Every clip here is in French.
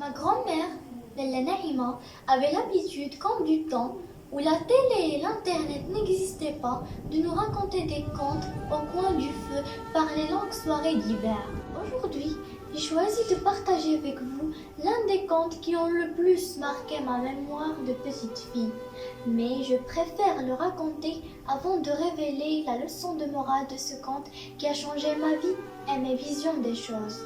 Ma grand-mère, Lalla Naïma, avait l'habitude, comme du temps où la télé et l'internet n'existaient pas, de nous raconter des contes au coin du feu par les longues soirées d'hiver. Aujourd'hui, j'ai choisi de partager avec vous l'un des contes qui ont le plus marqué ma mémoire de petite fille. Mais je préfère le raconter avant de révéler la leçon de morale de ce conte qui a changé ma vie et mes visions des choses.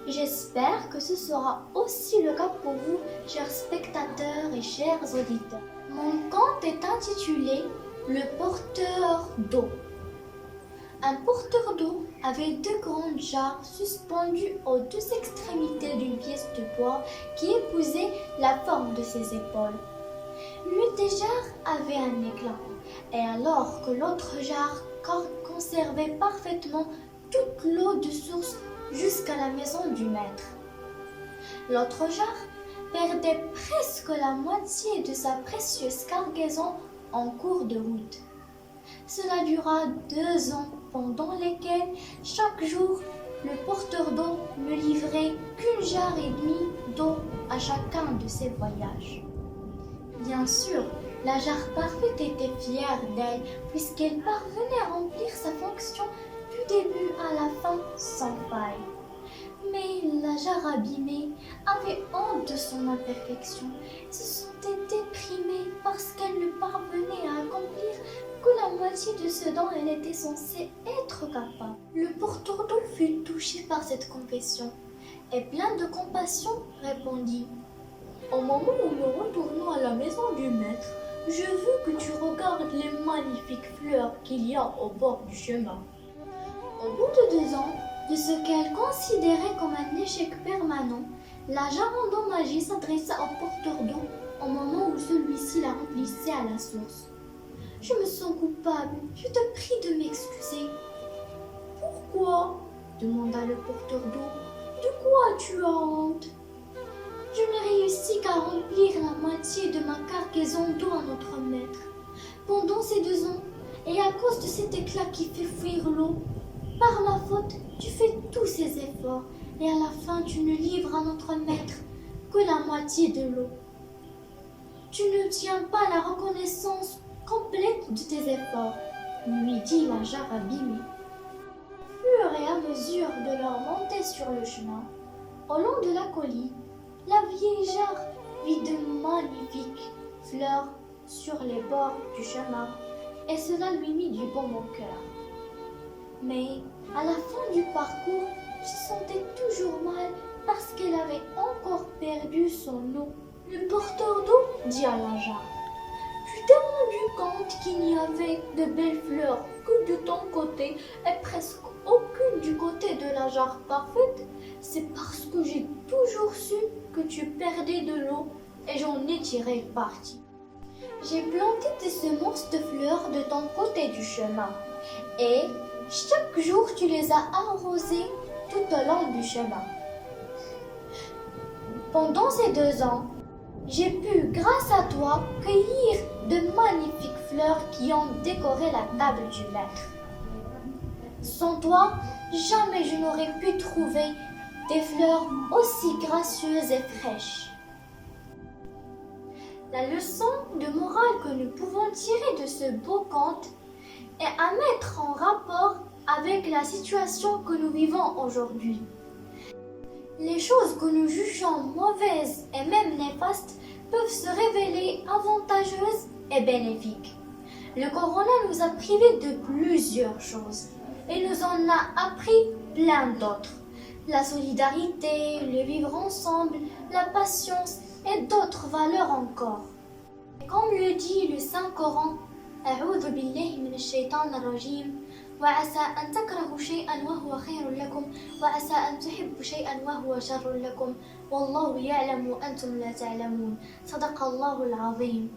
J'espère que ce sera aussi le cas pour vous, chers spectateurs et chers auditeurs. Mon conte est intitulé Le porteur d'eau. Un porteur d'eau avait deux grandes jarres suspendues aux deux extrémités d'une pièce de bois qui épousait la forme de ses épaules. L'une des jarres avait un éclat, et alors que l'autre jarre conservait parfaitement toute l'eau de source jusqu'à la maison du maître. L'autre jarre perdait presque la moitié de sa précieuse cargaison en cours de route. Cela dura 2 ans pendant lesquels chaque jour le porteur d'eau ne livrait qu'une jarre et demie d'eau à chacun de ses voyages. Bien sûr, la jarre parfaite était fière d'elle puisqu'elle parvenait à remplir sa fonction du début à la fin sans faille. Mais la jarre abîmée avait honte de son imperfection et se sentait déprimée parce qu'elle ne parvenait à accomplir que la moitié de ce dont elle était censée être capable. Le porteur d'eau fut touché par cette confession et plein de compassion répondit: « Au moment où nous retournons à la maison du maître, je veux que tu regardes les magnifiques fleurs qu'il y a au bord du chemin. » Au bout de 2 ans, de ce qu'elle considérait comme un échec permanent, la jarre endommagée s'adressa au porteur d'eau au moment où celui-ci la remplissait à la source. « Je me sens coupable, je te prie de m'excuser. »« Pourquoi ?» demanda le porteur d'eau. « De quoi tu as honte ? Je n'ai réussi qu'à remplir la moitié de ma cargaison d'eau à notre maître. Pendant ces 2 ans, et à cause de cet éclat qui fait fuir l'eau, par ma faute, tu fais tous ces efforts et à la fin, tu ne livres à notre maître que la moitié de l'eau. Tu ne tiens pas la reconnaissance complète de tes efforts, lui dit la jarre abîmée. Au fur et à mesure de leur montée sur le chemin, au long de la colline, la vieille jarre vit de magnifiques fleurs sur les bords du chemin et cela lui mit du baume au cœur. Mais à la fin du parcours, elle se sentait toujours mal parce qu'elle avait encore perdu son eau. Le porteur d'eau dit à la jarre: « Tu t'es rendu compte qu'il n'y avait de belles fleurs que de ton côté et presque aucune du côté de la jarre parfaite? C'est parce que j'ai toujours su que tu perdais de l'eau et j'en ai tiré parti. J'ai planté des semences de fleurs de ton côté du chemin et chaque jour, tu les as arrosées tout au long du chemin. Pendant ces 2 ans, j'ai pu, grâce à toi, cueillir de magnifiques fleurs qui ont décoré la table du maître. Sans toi, jamais je n'aurais pu trouver des fleurs aussi gracieuses et fraîches. » La leçon de morale que nous pouvons tirer de ce beau conte et à mettre en rapport avec la situation que nous vivons aujourd'hui. Les choses que nous jugeons mauvaises et même néfastes peuvent se révéler avantageuses et bénéfiques. Le corona nous a privés de plusieurs choses et nous en a appris plein d'autres. La solidarité, le vivre ensemble, la patience et d'autres valeurs encore. Comme le dit le Saint-Coran, أعوذ بالله من الشيطان الرجيم وعسى أن تكرهوا شيئا وهو خير لكم وعسى أن تحبوا شيئا وهو شر لكم والله يعلم وأنتم لا تعلمون صدق الله العظيم.